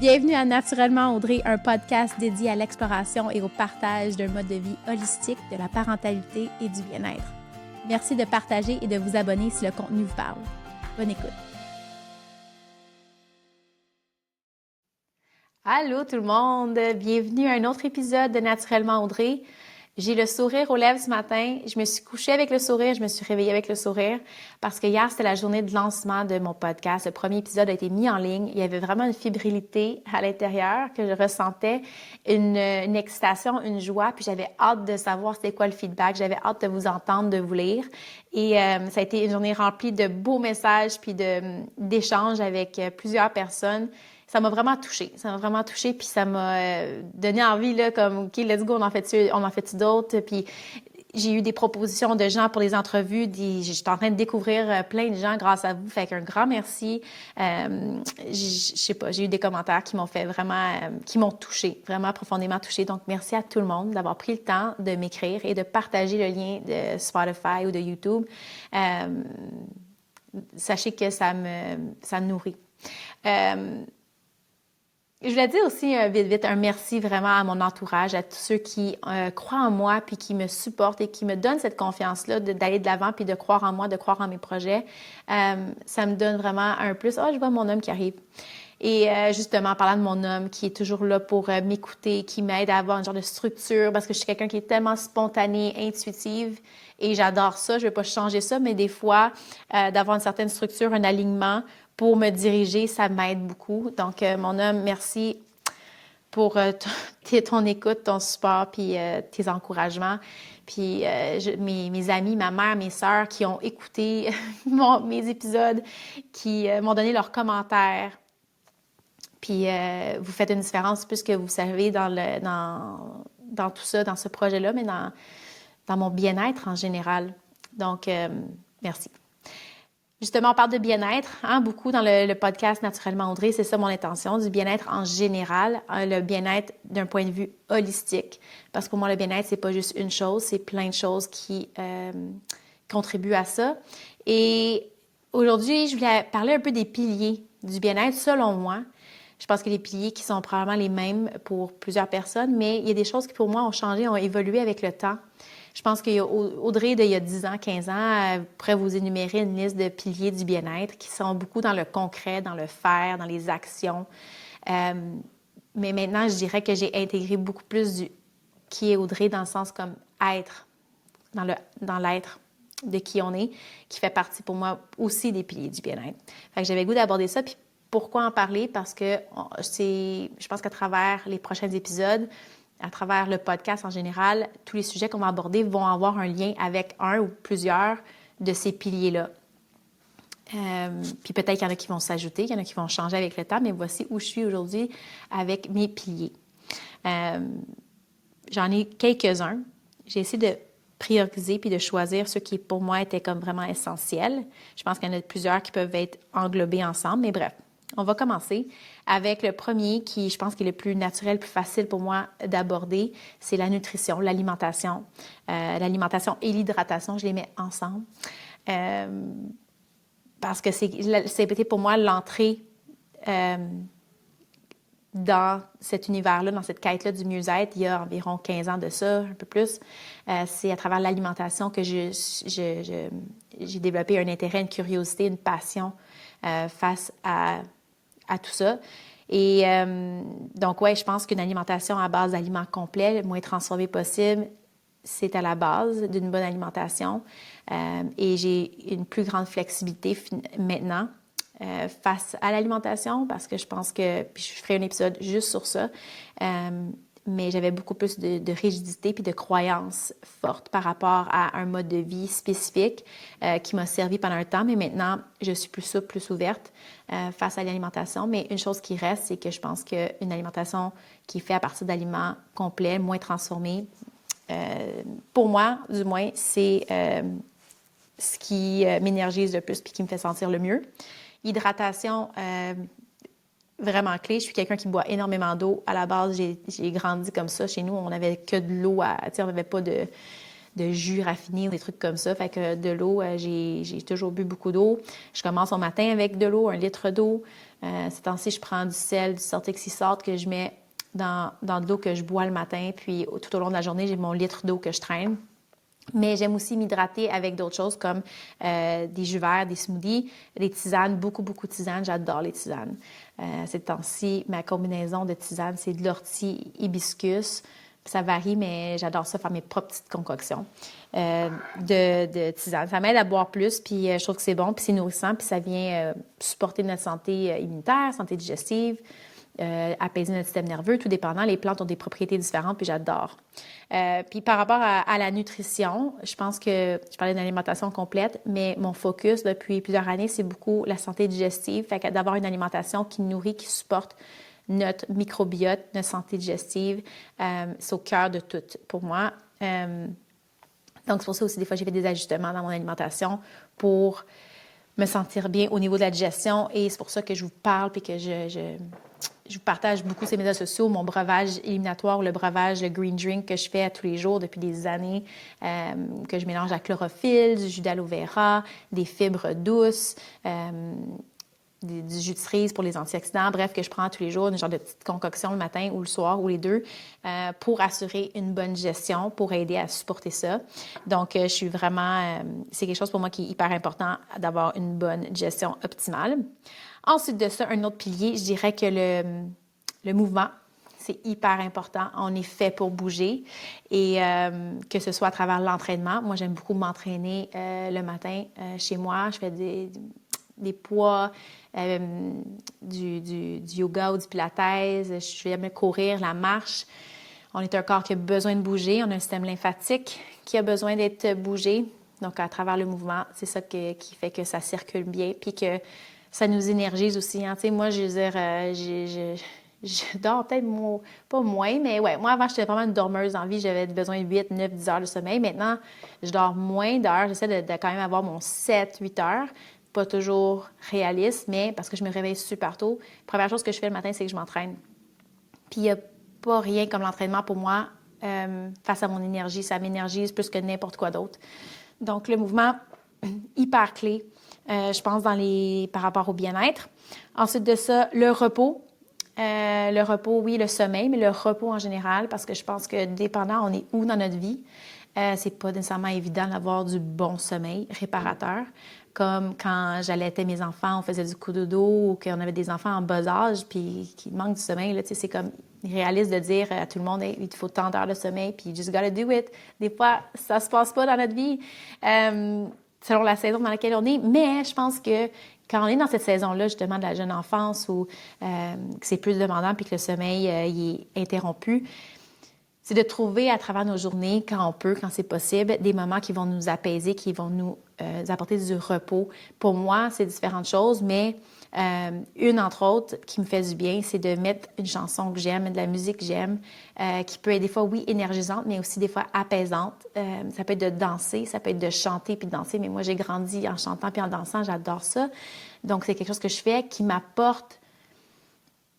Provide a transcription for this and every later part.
Bienvenue à Naturellement Audrey, un podcast dédié à l'exploration et au partage d'un mode de vie holistique, de la parentalité et du bien-être. Merci de partager et de vous abonner si le contenu vous parle. Bonne écoute. Allô tout le monde, bienvenue à un autre épisode de Naturellement Audrey. J'ai le sourire aux lèvres ce matin. Je me suis couchée avec le sourire, je me suis réveillée avec le sourire parce que hier, c'était la journée de lancement de mon podcast. Le premier épisode a été mis en ligne. Il y avait vraiment une fébrilité à l'intérieur que je ressentais, une excitation, une joie. Puis j'avais hâte de savoir c'était quoi le feedback. J'avais hâte de vous entendre, de vous lire. Et ça a été une journée remplie de beaux messages puis d'échanges avec plusieurs personnes. Ça m'a vraiment touchée. Puis ça m'a donné envie, là, comme, OK, let's go, on en fait-tu d'autres? Puis j'ai eu des propositions de gens pour les entrevues. J'étais en train de découvrir plein de gens grâce à vous. Fait qu'un grand merci. Je sais pas, j'ai eu des commentaires qui m'ont fait vraiment, qui m'ont touchée, vraiment profondément touchée. Donc, merci à tout le monde d'avoir pris le temps de m'écrire et de partager le lien de Spotify ou de YouTube. Sachez que ça me nourrit. Je voulais dire aussi vite un merci vraiment à mon entourage, à tous ceux qui croient en moi puis qui me supportent et qui me donnent cette confiance-là d'aller de l'avant puis de croire en moi, de croire en mes projets. Ça me donne vraiment un plus. Je vois mon homme qui arrive. Et justement, en parlant de mon homme qui est toujours là pour m'écouter, qui m'aide à avoir un genre de structure parce que je suis quelqu'un qui est tellement spontanée, intuitive et j'adore ça. Je ne vais pas changer ça, mais des fois, d'avoir une certaine structure, un alignement pour me diriger, ça m'aide beaucoup. Donc, mon homme, merci pour ton écoute, ton support, puis tes encouragements. Puis mes amis, ma mère, mes sœurs qui ont écouté mes épisodes, qui m'ont donné leurs commentaires. Puis vous faites une différence puisque vous savez dans tout ça, dans ce projet-là, mais dans mon bien-être en général. Donc, merci. Justement, on parle de bien-être, beaucoup dans le podcast Naturellement Audrey, c'est ça mon intention, du bien-être en général, le bien-être d'un point de vue holistique. Parce que pour moi, le bien-être, c'est pas juste une chose, c'est plein de choses qui contribuent à ça. Et aujourd'hui, je voulais parler un peu des piliers du bien-être, selon moi. Je pense que les piliers qui sont probablement les mêmes pour plusieurs personnes, mais il y a des choses qui, pour moi, ont changé, ont évolué avec le temps. Je pense qu'Audrey, d'il y a 10 ans, 15 ans, pourrait vous énumérer une liste de piliers du bien-être qui sont beaucoup dans le concret, dans le faire, dans les actions. Mais maintenant, je dirais que j'ai intégré beaucoup plus du qui est Audrey dans le sens comme être, dans l'être de qui on est, qui fait partie pour moi aussi des piliers du bien-être. Fait que j'avais le goût d'aborder ça. Puis pourquoi en parler? Parce que je pense qu'à travers les prochains épisodes, à travers le podcast en général, tous les sujets qu'on va aborder vont avoir un lien avec un ou plusieurs de ces piliers-là. Puis peut-être qu'il y en a qui vont s'ajouter, il y en a qui vont changer avec le temps, mais voici où je suis aujourd'hui avec mes piliers. J'en ai quelques-uns. J'ai essayé de prioriser puis de choisir ceux qui, pour moi, étaient comme vraiment essentiels. Je pense qu'il y en a plusieurs qui peuvent être englobés ensemble, mais bref. On va commencer avec le premier qui, je pense, qui est le plus naturel, plus facile pour moi d'aborder, c'est la nutrition, l'alimentation. L'alimentation et l'hydratation, je les mets ensemble. Parce que c'était pour moi l'entrée dans cet univers-là, dans cette quête-là du mieux-être, il y a environ 15 ans de ça, un peu plus. C'est à travers l'alimentation que j'ai développé un intérêt, une curiosité, une passion face à tout ça. Et donc, ouais, je pense qu'une alimentation à base d'aliments complets, le moins transformé possible, c'est à la base d'une bonne alimentation. Et j'ai une plus grande flexibilité maintenant face à l'alimentation parce que je pense que, puis je ferai un épisode juste sur ça, mais j'avais beaucoup plus de rigidité puis de croyances fortes par rapport à un mode de vie spécifique qui m'a servi pendant un temps, mais maintenant, je suis plus souple, plus ouverte face à l'alimentation. Mais une chose qui reste, c'est que je pense qu'une alimentation qui est faite à partir d'aliments complets, moins transformés, pour moi, du moins, c'est ce qui m'énergise le plus puis qui me fait sentir le mieux. Hydratation, vraiment clé. Je suis quelqu'un qui boit énormément d'eau. À la base, j'ai grandi comme ça. Chez nous, on n'avait que de l'eau. On n'avait pas de jus raffinés ou des trucs comme ça. Fait que de l'eau, j'ai toujours bu beaucoup d'eau. Je commence au matin avec de l'eau, 1 litre d'eau. Ces temps-ci, je prends du sel, du Celtic Sea Salt que je mets dans de l'eau que je bois le matin. Puis tout au long de la journée, j'ai mon litre d'eau que je traîne. Mais j'aime aussi m'hydrater avec d'autres choses comme des jus verts, des smoothies, des tisanes, beaucoup de tisanes. J'adore les tisanes. Ces temps-ci, ma combinaison de tisanes, c'est de l'ortie, hibiscus. Ça varie, mais j'adore ça, faire mes propres petites concoctions de tisane. Ça m'aide à boire plus, puis je trouve que c'est bon, puis c'est nourrissant, puis ça vient supporter notre santé immunitaire, santé digestive, apaiser notre système nerveux, tout dépendant. Les plantes ont des propriétés différentes, puis j'adore. Puis par rapport à la nutrition, je pense que je parlais d'alimentation complète, mais mon focus depuis plusieurs années, c'est beaucoup la santé digestive. Fait que d'avoir une alimentation qui nourrit, qui supporte notre microbiote, notre santé digestive, c'est au cœur de tout pour moi. Donc, c'est pour ça aussi, des fois, j'ai fait des ajustements dans mon alimentation pour me sentir bien au niveau de la digestion. Et c'est pour ça que je vous parle et que je vous partage beaucoup ces médias sociaux, mon breuvage éliminatoire, le breuvage, le green drink que je fais à tous les jours depuis des années, que je mélange à chlorophylle, du jus d'aloe vera, des fibres douces, du jus de cerise pour les antioxydants, bref, que je prends tous les jours, une genre de petite concoction le matin ou le soir ou les deux, pour assurer une bonne gestion, pour aider à supporter ça. Donc, je suis vraiment, c'est quelque chose pour moi qui est hyper important d'avoir une bonne gestion optimale. Ensuite de ça, un autre pilier, je dirais que le mouvement, c'est hyper important. On est fait pour bouger et que ce soit à travers l'entraînement. Moi, j'aime beaucoup m'entraîner le matin chez moi. Je fais des poids, du yoga ou du pilates. Je vais me courir, la marche. On est un corps qui a besoin de bouger. On a un système lymphatique qui a besoin d'être bougé. Donc, à travers le mouvement, c'est ça qui fait que ça circule bien puis que ça nous énergise aussi. Hein. Tu sais, moi, je veux dire, je dors peut-être pas moins, mais ouais, moi, avant, j'étais vraiment une dormeuse en vie. J'avais besoin de 8, 9, 10 heures de sommeil. Maintenant, je dors moins d'heures. J'essaie de quand même avoir mon 7, 8 heures. Pas toujours réaliste, mais parce que je me réveille super tôt. Première chose que je fais le matin, c'est que je m'entraîne. Puis, il n'y a pas rien comme l'entraînement pour moi face à mon énergie. Ça m'énergise plus que n'importe quoi d'autre. Donc, le mouvement, hyper clé, je pense, par rapport au bien-être. Ensuite de ça, le repos. Le repos, oui, le sommeil, mais le repos en général, parce que je pense que dépendant, on est où dans notre vie, c'est pas nécessairement évident d'avoir du bon sommeil réparateur. Comme quand j'allaitais mes enfants, on faisait du coup de dos, ou qu'on avait des enfants en bas âge, puis qui manquent du sommeil, là, tu sais, c'est comme réaliste de dire à tout le monde, hey, il te faut tant d'heures de sommeil, puis you just gotta do it. Des fois, ça se passe pas dans notre vie, selon la saison dans laquelle on est, mais je pense que quand on est dans cette saison-là, justement, de la jeune enfance, où que c'est plus demandant, puis que le sommeil il est interrompu, c'est de trouver à travers nos journées, quand on peut, quand c'est possible, des moments qui vont nous apaiser, qui vont nous apporter du repos. Pour moi, c'est différentes choses, mais une, entre autres, qui me fait du bien, c'est de mettre une chanson que j'aime, de la musique que j'aime, qui peut être des fois, oui, énergisante, mais aussi des fois apaisante. Ça peut être de danser, ça peut être de chanter puis de danser, mais moi, j'ai grandi en chantant puis en dansant, j'adore ça. Donc, c'est quelque chose que je fais qui m'apporte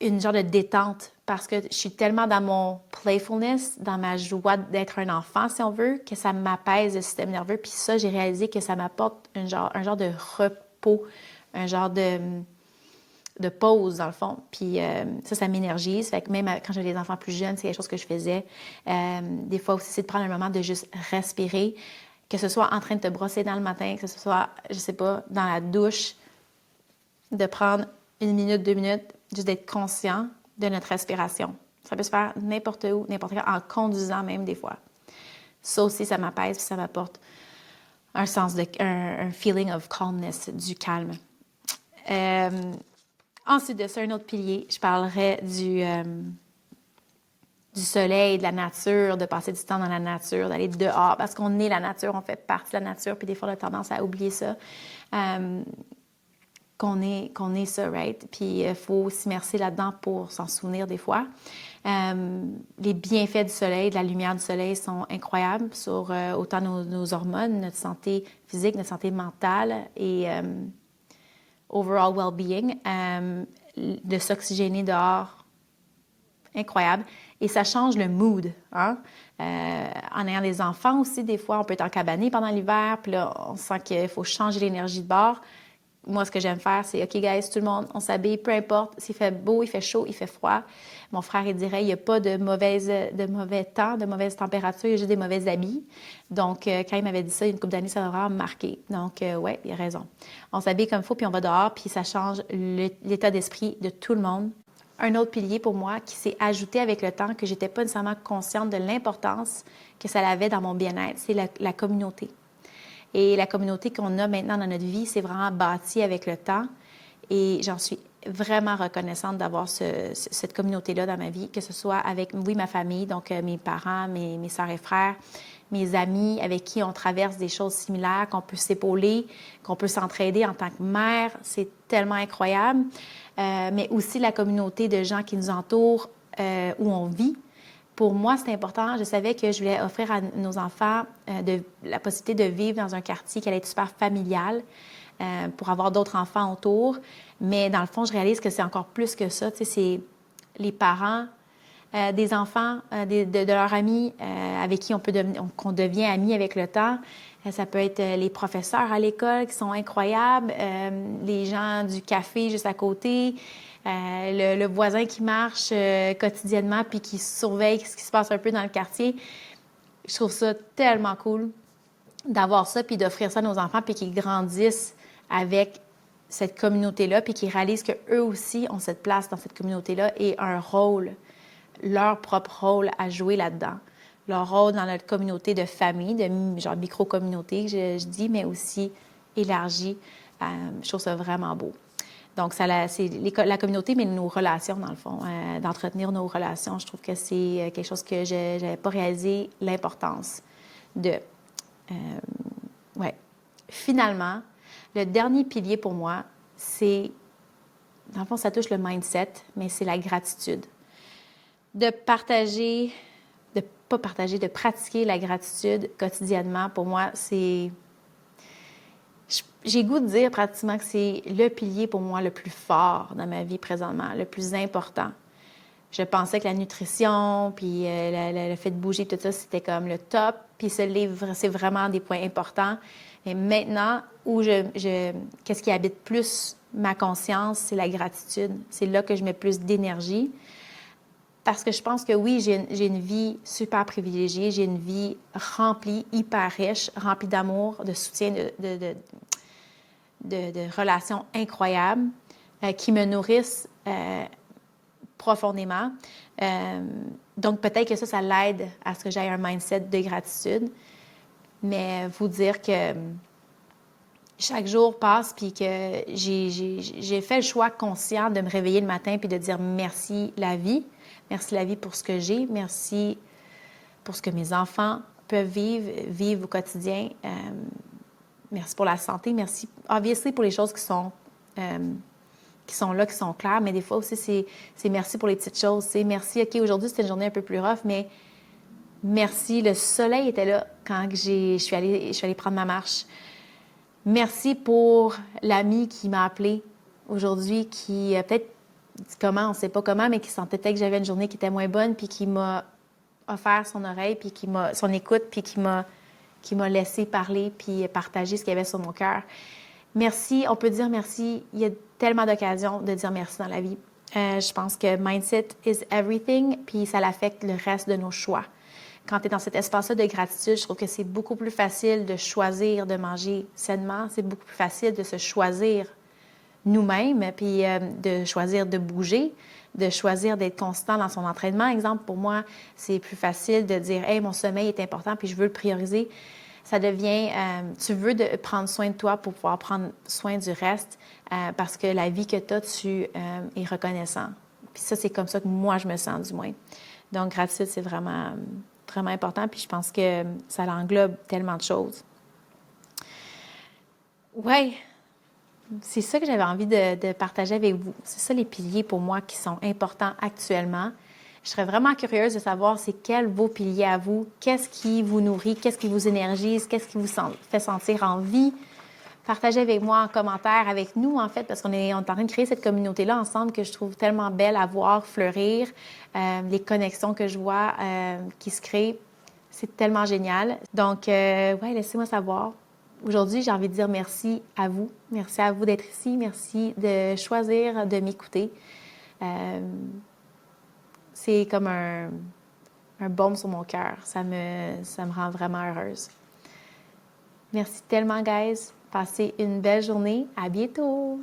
une genre de détente parce que je suis tellement dans mon playfulness, dans ma joie d'être un enfant, si on veut, que ça m'apaise le système nerveux. Puis ça, j'ai réalisé que ça m'apporte un genre de repos, un genre de pause, dans le fond. Puis ça m'énergise. Fait que même quand j'avais des enfants plus jeunes, c'est quelque chose que je faisais. Des fois aussi, c'est de prendre un moment de juste respirer, que ce soit en train de te brosser dans le matin, que ce soit, je sais pas, dans la douche, de prendre 1 minute, 2 minutes, juste d'être conscient de notre respiration. Ça peut se faire n'importe où, n'importe quand, en conduisant même des fois. Ça aussi, ça m'apaise, puis ça m'apporte un feeling of calmness, du calme. Ensuite de ça, un autre pilier, je parlerais du soleil, de la nature, de passer du temps dans la nature, d'aller dehors, parce qu'on est la nature, on fait partie de la nature, puis des fois, on a tendance à oublier ça. Qu'on est ça, right? Puis il faut s'immerser là-dedans pour s'en souvenir des fois. Les bienfaits du soleil, de la lumière du soleil sont incroyables sur autant nos hormones, notre santé physique, notre santé mentale et overall well-being. De s'oxygéner dehors incroyable. Et ça change le mood, hein? En ayant des enfants aussi, des fois, on peut être encabané pendant l'hiver, puis là, on sent qu'il faut changer l'énergie de bord. Moi, ce que j'aime faire, c'est « OK, guys, tout le monde, on s'habille, peu importe s'il fait beau, il fait chaud, il fait froid. » Mon frère, il dirait « Il n'y a pas de mauvais temps, de mauvaise température, il y a juste des mauvais habits. » Donc, quand il m'avait dit ça, il y a une couple d'années, ça m'a vraiment marqué. Donc, ouais, il a raison. On s'habille comme il faut, puis on va dehors, puis ça change l'état d'esprit de tout le monde. Un autre pilier pour moi qui s'est ajouté avec le temps, que j'étais pas nécessairement consciente de l'importance que ça avait dans mon bien-être, c'est la communauté. Et la communauté qu'on a maintenant dans notre vie, c'est vraiment bâti avec le temps. Et j'en suis vraiment reconnaissante d'avoir cette communauté-là dans ma vie, que ce soit avec, oui, ma famille, donc mes parents, mes sœurs et frères, mes amis avec qui on traverse des choses similaires, qu'on peut s'épauler, qu'on peut s'entraider en tant que mère. C'est tellement incroyable. Mais aussi la communauté de gens qui nous entourent, où on vit. Pour moi, c'est important. Je savais que je voulais offrir à nos enfants la possibilité de vivre dans un quartier qui allait être super familial pour avoir d'autres enfants autour. Mais dans le fond, je réalise que c'est encore plus que ça. Tu sais, c'est les parents des enfants, de leurs amis avec qui qu'on devient amis avec le temps. Ça peut être les professeurs à l'école qui sont incroyables, les gens du café juste à côté, le voisin qui marche quotidiennement puis qui surveille ce qui se passe un peu dans le quartier. Je trouve ça tellement cool d'avoir ça puis d'offrir ça à nos enfants puis qu'ils grandissent avec cette communauté-là puis qu'ils réalisent qu'eux aussi ont cette place dans cette communauté-là et un rôle, leur propre rôle à jouer là-dedans. Leur rôle dans notre communauté de famille, de genre micro-communauté, je dis, mais aussi élargie. Je trouve ça vraiment beau. Donc, c'est la communauté, mais nos relations, dans le fond, d'entretenir nos relations. Je trouve que c'est quelque chose que je n'avais pas réalisé l'importance de. Ouais. Finalement, le dernier pilier pour moi, c'est, dans le fond, ça touche le mindset, mais c'est la gratitude. De pratiquer la gratitude quotidiennement, pour moi, c'est... J'ai goût de dire pratiquement que c'est le pilier pour moi le plus fort dans ma vie présentement, le plus important. Je pensais que la nutrition, puis le fait de bouger, tout ça, c'était comme le top. Puis c'est vraiment des points importants. Mais maintenant, qu'est-ce qui habite plus ma conscience, c'est la gratitude. C'est là que je mets plus d'énergie. Parce que je pense que oui, j'ai une vie super privilégiée, j'ai une vie remplie, hyper riche, remplie d'amour, de soutien, de relations incroyables qui me nourrissent profondément. Donc, peut-être que ça l'aide à ce que j'aie un mindset de gratitude. Mais vous dire que chaque jour passe puis que j'ai fait le choix conscient de me réveiller le matin puis de dire merci la vie. Merci la vie pour ce que j'ai. Merci pour ce que mes enfants peuvent vivre au quotidien. Merci pour la santé. Merci, obviously, pour les choses qui sont là, qui sont claires. Mais des fois aussi, c'est merci pour les petites choses. C'est merci, OK, aujourd'hui, c'était une journée un peu plus rough, mais merci. Le soleil était là quand je suis allée prendre ma marche. Merci pour l'ami qui m'a appelée aujourd'hui, qui peut-être comment, on ne sait pas comment, mais qui sentait peut-être que j'avais une journée qui était moins bonne, puis qui m'a offert son oreille, puis son écoute, puis qui m'a laissé parler, puis partager ce qu'il y avait sur mon cœur. Merci, on peut dire merci. Il y a tellement d'occasions de dire merci dans la vie. Je pense que mindset is everything, puis ça l'affecte le reste de nos choix. Quand tu es dans cet espace-là de gratitude, je trouve que c'est beaucoup plus facile de choisir de manger sainement. C'est beaucoup plus facile de se choisir nous-mêmes, puis de choisir de bouger, de choisir d'être constant dans son entraînement. Exemple, pour moi, c'est plus facile de dire « Hey, mon sommeil est important, puis je veux le prioriser ». Ça devient, tu veux prendre soin de toi pour pouvoir prendre soin du reste parce que la vie que tu as, tu es reconnaissant. Puis ça, c'est comme ça que moi, je me sens du moins. Donc, gratitude, c'est vraiment, vraiment important. Puis je pense que ça englobe tellement de choses. Oui, c'est ça que j'avais envie de partager avec vous. C'est ça les piliers pour moi qui sont importants actuellement. Je serais vraiment curieuse de savoir c'est quels vos piliers à vous, qu'est-ce qui vous nourrit, qu'est-ce qui vous énergise, qu'est-ce qui vous fait sentir en vie. partagez avec moi en commentaire, avec nous en fait, parce qu'on est en train de créer cette communauté-là ensemble que je trouve tellement belle à voir fleurir, les connexions que je vois qui se créent. C'est tellement génial. Donc, ouais, laissez-moi savoir. Aujourd'hui, j'ai envie de dire merci à vous. Merci à vous d'être ici. Merci de choisir de m'écouter. C'est comme un baume sur mon cœur. Ça me rend vraiment heureuse. Merci tellement, guys. Passez une belle journée. À bientôt!